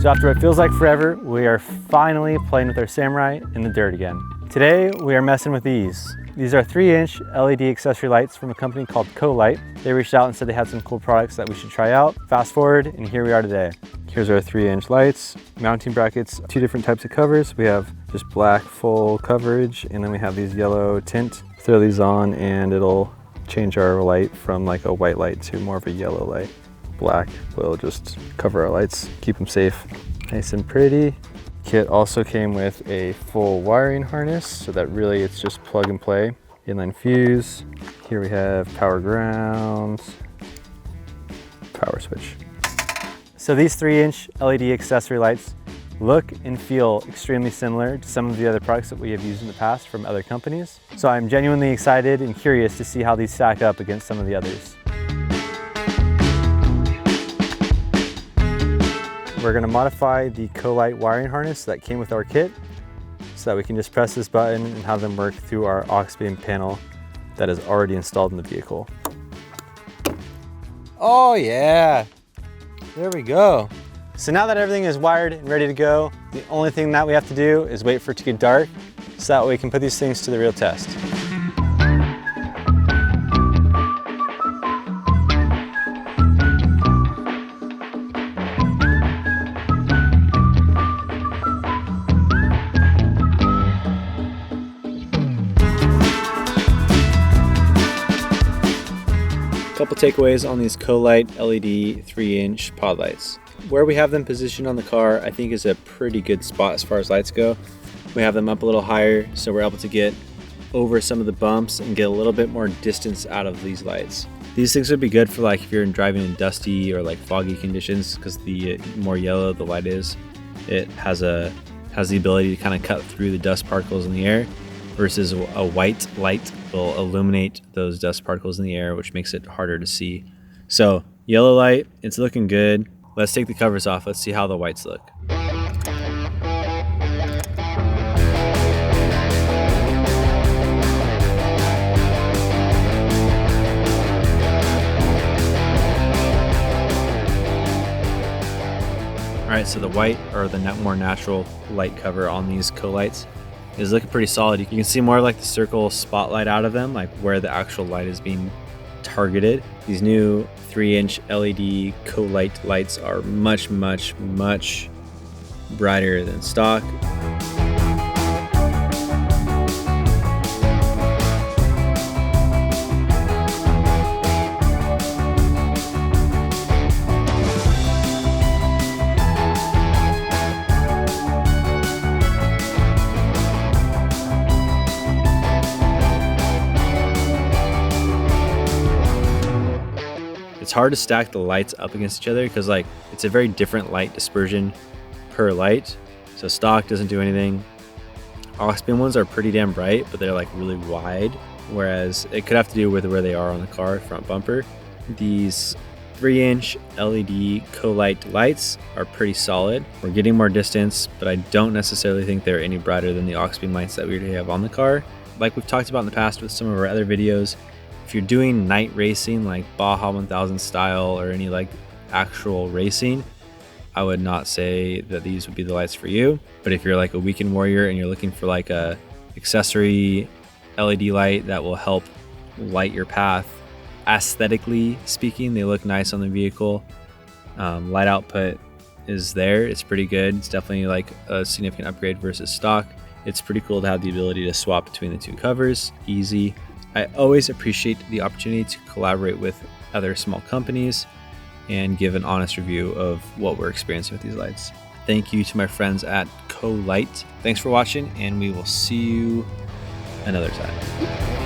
So after what feels like forever, we are finally playing with our Samurai in the dirt again. Today, we are messing with these. These are 3-inch LED accessory lights from a company called CoLight. They reached out and said they had some cool products that we should try out. Fast forward, and here we are today. Here's our 3-inch lights, mounting brackets, 2 different types of covers. We have just black full coverage, and then we have these yellow tint. Throw these on and it'll change our light from like a white light to more of a yellow light. Black will just cover our lights, keep them safe. Nice and pretty. Kit also came with a full wiring harness, so that really it's just plug and play. Inline fuse. Here we have power ground, power switch. So these 3-inch LED accessory lights look and feel extremely similar to some of the other products that we have used in the past from other companies. So I'm genuinely excited and curious to see how these stack up against some of the others. We're gonna modify the CoLight wiring harness that came with our kit so that we can just press this button and have them work through our aux beam panel that is already installed in the vehicle. Oh yeah, there we go. So now that everything is wired and ready to go, the only thing that we have to do is wait for it to get dark so that we can put these things to the real test. Couple takeaways on these CoLight LED 3-inch pod lights. Where we have them positioned on the car, I think is a pretty good spot as far as lights go. We have them up a little higher, so we're able to get over some of the bumps and get a little bit more distance out of these lights. These things would be good for like if you're driving in dusty or like foggy conditions, because the more yellow the light is, it has the ability to kind of cut through the dust particles in the air, versus a white light will illuminate those dust particles in the air, which makes it harder to see. So yellow light, it's looking good. Let's take the covers off. Let's see how the whites look. All right, so the white, or the more natural light cover on these CoLights, is looking pretty solid. You can see more like the circle spotlight out of them, like where the actual light is being targeted. These new 3-inch LED CoLight lights are much, much, much brighter than stock. It's hard to stack the lights up against each other because like it's a very different light dispersion per light. So stock doesn't do anything. Aux beam ones are pretty damn bright, but they're like really wide, whereas it could have to do with where they are on the car front bumper. These 3-inch LED CoLight lights are pretty solid. We're getting more distance, but I don't necessarily think they're any brighter than the aux beam lights that we already have on the car. Like we've talked about in the past with some of our other videos, if you're doing night racing like Baja 1000 style or any like actual racing, I would not say that these would be the lights for you. But if you're like a weekend warrior and you're looking for like a accessory LED light that will help light your path, aesthetically speaking, they look nice on the vehicle. Light output is there. It's pretty good. It's definitely like a significant upgrade versus stock. It's pretty cool to have the ability to swap between the 2 covers. Easy. I always appreciate the opportunity to collaborate with other small companies and give an honest review of what we're experiencing with these lights. Thank you to my friends at CoLight. Thanks for watching, and we will see you another time.